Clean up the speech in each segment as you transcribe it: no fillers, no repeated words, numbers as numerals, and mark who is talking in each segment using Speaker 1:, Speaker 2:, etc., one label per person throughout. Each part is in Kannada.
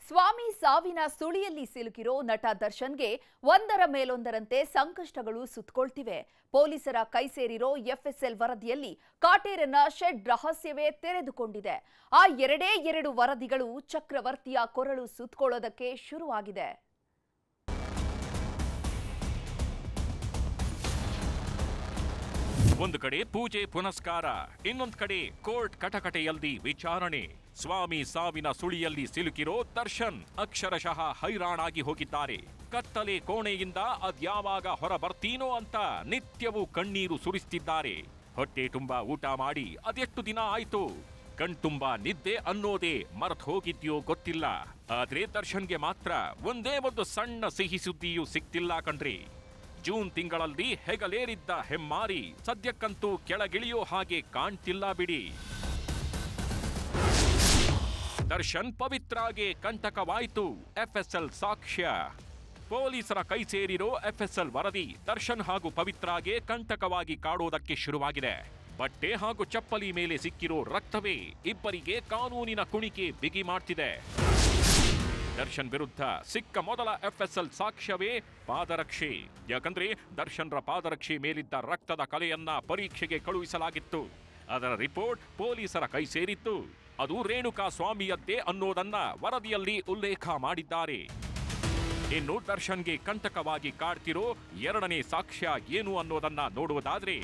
Speaker 1: ಸ್ವಾಮಿ ಸಾವಿನ ಸುಳಿಯಲ್ಲಿ ಸಿಲುಕಿರೋ ನಟ ದರ್ಶನ್ಗೆ ಒಂದರ ಮೇಲೊಂದರಂತೆ ಸಂಕಷ್ಟಗಳು ಸುತ್ತಕೊಳ್ತಿವೆ. ಪೊಲೀಸರ ಕೈಸೇರಿರೋ ಎಫ್ಎಸ್ಎಲ್ ವರದಿಯಲ್ಲಿ ಕಾಟೇರನ ಶೆಡ್ ರಹಸ್ಯವೇ ತೆರೆದುಕೊಂಡಿದೆ. ಆ ಎರಡು ವರದಿಗಳು ಚಕ್ರವರ್ತಿಯ ಕೊರಳು ಸುತ್ತಕೊಳ್ಳೋದಕ್ಕೆ ಶುರುವಾಗಿದೆ.
Speaker 2: ಒಂದು ಕಡೆ ಪೂಜೆ ಪುನಸ್ಕಾರ, ಇನ್ನೊಂದು ಕಡೆ ಕೋರ್ಟ್ ಕಟಕಟೆಯಲ್ಲಿ ವಿಚಾರಣೆ. ಸ್ವಾಮಿ ಸಾವಿನ ಸುಳಿಯಲ್ಲಿ ಸಿಲುಕಿರೋ ದರ್ಶನ್ ಅಕ್ಷರಶಃ ಹೈರಾಣಾಗಿ ಹೋಗಿದ್ದಾರೆ. ಕತ್ತಲೆ ಕೋಣೆಯಿಂದ ಅದ್ಯಾವಾಗ ಹೊರ ಬರ್ತೀನೋ ಅಂತ ನಿತ್ಯವೂ ಕಣ್ಣೀರು ಸುರಿಸ್ತಿದ್ದಾರೆ. ಹೊಟ್ಟೆ ತುಂಬಾ ಊಟ ಮಾಡಿ ಅದೆಷ್ಟು ದಿನ ಆಯ್ತು, ಕಣ್ತುಂಬಾ ನಿದ್ದೆ ಅನ್ನೋದೇ ಮರೆತು ಹೋಗಿದ್ಯೋ ಗೊತ್ತಿಲ್ಲ. ಆದ್ರೆ ದರ್ಶನ್ಗೆ ಮಾತ್ರ ಒಂದೇ ಒಂದು ಸಣ್ಣ ಸಿಹಿ ಸುದ್ದಿಯೂ ಸಿಕ್ತಿಲ್ಲ ಕಣ್ರಿ. ಜೂನ್ ತಿಂಗಳಲ್ಲಿ ಹೆಗಲೇರಿದ್ದ ಹೆಮ್ಮಾರಿ ಸದ್ಯಕ್ಕಂತೂ ಕೆಳಗಿಳಿಯೋ ಹಾಗೆ ಕಾಣ್ತಿಲ್ಲ ಬಿಡಿ. ದರ್ಶನ್ ಪವಿತ್ರಾಗೆ ಕಂಟಕವಾಯಿತು ಎಫ್ಎಸ್ಎಲ್ ಸಾಕ್ಷ್ಯ. ಪೊಲೀಸರ ಕೈ ಸೇರಿರೋ ಎಫ್ಎಸ್ಎಲ್ ವರದಿ ದರ್ಶನ್ ಹಾಗೂ ಪವಿತ್ರಾಗೆ ಕಂಟಕವಾಗಿ ಕಾಡೋದಕ್ಕೆ ಶುರುವಾಗಿದೆ. ಬಟ್ಟೆ ಹಾಗೂ ಚಪ್ಪಲಿ ಮೇಲೆ ಸಿಕ್ಕಿರೋ ರಕ್ತವೇ ಇಬ್ಬರಿಗೆ ಕಾನೂನಿನ ಕುಣಿಕೆ ಬಿಗಿ ಮಾಡ್ತಿದೆ. ದರ್ಶನ್ ವಿರುದ್ಧ ಸಿಕ್ಕ ಮೊದಲ ಎಫ್ಎಸ್ಎಲ್ ಸಾಕ್ಷ್ಯವೇ ಪಾದರಕ್ಷೆ. ಯಾಕಂದ್ರೆ ದರ್ಶನ್ರ ಪಾದರಕ್ಷೆ ಮೇಲಿದ್ದ ರಕ್ತದ ಕಲೆಯನ್ನ ಪರೀಕ್ಷೆಗೆ ಕಳುಹಿಸಲಾಗಿತ್ತು. ಅದರ ರಿಪೋರ್ಟ್ ಪೊಲೀಸರ ಕೈ ಸೇರಿತ್ತು. ಅದು ರೇಣುಕಾ ಸ್ವಾಮಿಯದ್ದೇ ಅನ್ನೋದನ್ನ ವರದಿಯಲ್ಲಿ ಉಲ್ಲೇಖ ಮಾಡಿದ್ದಾರೆ. ಇನ್ನು ದರ್ಶನ್ಗೆ ಕಂಟಕವಾಗಿ ಕಾಡ್ತಿರೋ ಎರಡನೇ ಸಾಕ್ಷ್ಯ ಏನು ಅನ್ನೋದನ್ನ ನೋಡುವುದಾದ್ರೆ,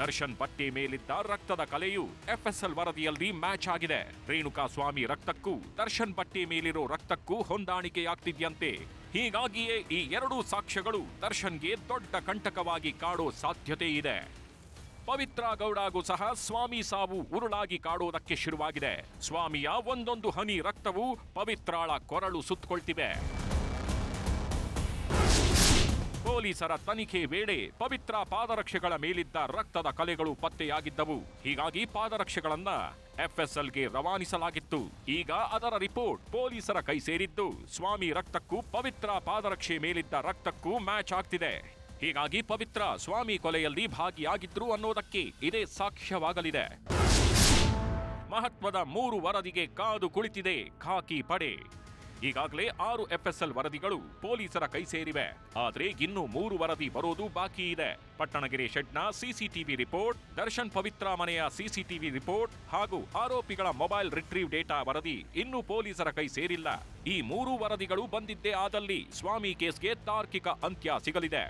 Speaker 2: ದರ್ಶನ್ ಬಟ್ಟೆ ಮೇಲಿದ್ದ ರಕ್ತದ ಕಲೆಯು ಎಫ್ಎಸ್ಎಲ್ ವರದಿಯಲ್ಲಿ ಮ್ಯಾಚ್ ಆಗಿದೆ. ರೇಣುಕಾ ಸ್ವಾಮಿ ರಕ್ತಕ್ಕೂ ದರ್ಶನ್ ಬಟ್ಟೆ ಮೇಲಿರೋ ರಕ್ತಕ್ಕೂ ಹೊಂದಾಣಿಕೆಯಾಗ್ತಿದ್ಯಂತೆ. ಹೀಗಾಗಿಯೇ ಈ ಎರಡೂ ಸಾಕ್ಷ್ಯಗಳು ದರ್ಶನ್ಗೆ ದೊಡ್ಡ ಕಂಟಕವಾಗಿ ಕಾಡೋ ಸಾಧ್ಯತೆ ಇದೆ. ಪವಿತ್ರ ಗೌಡಗೂ ಸಹ ಸ್ವಾಮಿ ಸಾವು ಉರುಳಾಗಿ ಕಾಡೋದಕ್ಕೆ ಶುರುವಾಗಿದೆ. ಸ್ವಾಮಿಯ ಒಂದೊಂದು ಹನಿ ರಕ್ತವು ಪವಿತ್ರಾಳ ಕೊರಳು ಸುತ್ತಕೊಳ್ತಿವೆ. ಪೊಲೀಸರ ತನಿಖೆ ವೇಳೆ ಪವಿತ್ರ ಪಾದರಕ್ಷೆಗಳ ಮೇಲಿದ್ದ ರಕ್ತದ ಕಲೆಗಳು ಪತ್ತೆಯಾಗಿದ್ದವು. ಹೀಗಾಗಿ ಪಾದರಕ್ಷೆಗಳನ್ನ ಎಫ್ಎಸ್ಎಲ್ಗೆ ರವಾನಿಸಲಾಗಿತ್ತು. ಈಗ ಅದರ ರಿಪೋರ್ಟ್ ಪೊಲೀಸರ ಕೈ ಸೇರಿದ್ದು ಸ್ವಾಮಿ ರಕ್ತಕ್ಕೂ ಪವಿತ್ರ ಪಾದರಕ್ಷೆ ಮೇಲಿದ್ದ ರಕ್ತಕ್ಕೂ ಮ್ಯಾಚ್ ಆಗ್ತಿದೆ. ಹೀಗಾಗಿ ಪವಿತ್ರ ಸ್ವಾಮಿ ಕೊಲೆಯಲ್ಲಿ ಭಾಗಿಯಾಗಿದ್ರು ಅನ್ನೋದಕ್ಕೆ ಇದೇ ಸಾಕ್ಷ್ಯವಾಗಲಿದೆ. ಮಹತ್ವದ 3 ವರದಿಗೆ ಕಾದು ಕುಳಿತಿದೆ ಖಾಕಿ ಪಡೆ. ಈಗಾಗಲೇ 6 ಎಫ್ಎಸ್ಎಲ್ ವರದಿಗಳು ಪೊಲೀಸರ ಕೈ ಸೇರಿವೆ. ಆದ್ರೆ ಇನ್ನು 3 ವರದಿ ಬರೋದು ಬಾಕಿ ಇದೆ. ಪಟ್ಟಣಗೆರೆ ಶೆಡ್ನ ಸಿಸಿಟಿವಿ ರಿಪೋರ್ಟ್, ದರ್ಶನ್ ಪವಿತ್ರ ಮನೆಯ ಸಿಸಿಟಿವಿ ರಿಪೋರ್ಟ್ ಹಾಗೂ ಆರೋಪಿಗಳ ಮೊಬೈಲ್ ರಿಟ್ರೀವ್ ಡೇಟಾ ವರದಿ ಇನ್ನೂ ಪೊಲೀಸರ ಕೈ ಸೇರಿಲ್ಲ. ಈ 3 ವರದಿಗಳು ಬಂದಿದ್ದೇ ಆದಲ್ಲಿ ಸ್ವಾಮಿ ಕೇಸ್ಗೆ ತಾರ್ಕಿಕ ಅಂತ್ಯ ಸಿಗಲಿದೆ.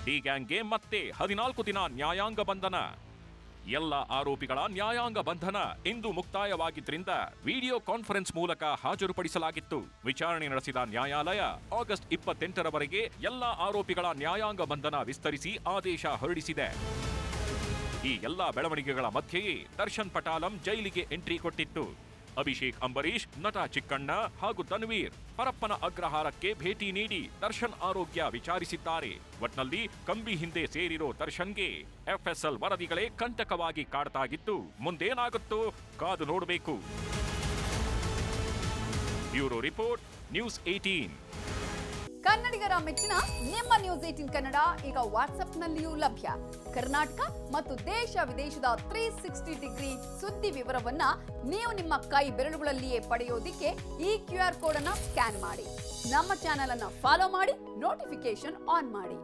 Speaker 2: ಡಿ ಗ್ಯಾಂಗ್ಗೆ ಮತ್ತೆ 14 ದಿನ ನ್ಯಾಯಾಂಗ ಬಂಧನ. ಎಲ್ಲ ಆರೋಪಿಗಳ ನ್ಯಾಯಾಂಗ ಬಂಧನ ಇಂದು ಮುಕ್ತಾಯವಾಗಿದ್ದರಿಂದ ವಿಡಿಯೋ ಕಾನ್ಫರೆನ್ಸ್ ಮೂಲಕ ಹಾಜರುಪಡಿಸಲಾಗಿತ್ತು. ವಿಚಾರಣೆ ನಡೆಸಿದ ನ್ಯಾಯಾಲಯ ಆಗಸ್ಟ್ 28ರವರೆಗೆ ಎಲ್ಲ ಆರೋಪಿಗಳ ನ್ಯಾಯಾಂಗ ಬಂಧನ ವಿಸ್ತರಿಸಿ ಆದೇಶ ಹೊರಡಿಸಿದೆ. ಈ ಎಲ್ಲ ಬೆಳವಣಿಗೆಗಳ ಮಧ್ಯೆಯೇ ದರ್ಶನ್ ಪಟಾಲಂ ಜೈಲಿಗೆ ಎಂಟ್ರಿ ಕೊಟ್ಟಿತ್ತು. ಅಭಿಷೇಕ್ ಅಂಬರೀಶ್, ನಟ ಚಿಕ್ಕಣ್ಣ ಹಾಗೂ ತನ್ವೀರ್ ಪರಪ್ಪನ ಅಗ್ರಹಾರಕ್ಕೆ ಭೇಟಿ ನೀಡಿ ದರ್ಶನ್ ಆರೋಗ್ಯ ವಿಚಾರಿಸಿದ್ದಾರೆ. ಒಟ್ನಲ್ಲಿ ಕಂಬಿ ಹಿಂದೆ ಸೇರಿರೋ ದರ್ಶನ್ಗೆ ಎಫ್ಎಸ್ಎಲ್ ವರದಿಗಳೇ ಕಂಟಕವಾಗಿ ಕಾಡ್ತಾಗಿತ್ತು. ಮುಂದೇನಾಗುತ್ತೋ ಕಾದು ನೋಡಬೇಕು. Bureau report, news 18.
Speaker 1: ಕನ್ನಡಿಗರ ಮೆಚ್ಚಿನ ನಿಮ್ಮ ನ್ಯೂಸ್ 18 ಕನ್ನಡ ಈಗ ವಾಟ್ಸ್ಆಪ್ನಲ್ಲಿಯೂ ಲಭ್ಯ. ಕರ್ನಾಟಕ ಮತ್ತು ದೇಶ ವಿದೇಶದ 360 ಡಿಗ್ರಿ ಸುದ್ದಿ ವಿವರವನ್ನ ನೀವು ನಿಮ್ಮ ಕೈ ಬೆರಳುಗಳಲ್ಲಿಯೇ ಪಡೆಯೋದಿಕ್ಕೆ ಈ QR ಕೋಡ್ ಅನ್ನು ಸ್ಕ್ಯಾನ್ ಮಾಡಿ. ನಮ್ಮ ಚಾನೆಲ್ ಅನ್ನು ಫಾಲೋ ಮಾಡಿ, ನೋಟಿಫಿಕೇಶನ್ ಆನ್ ಮಾಡಿ.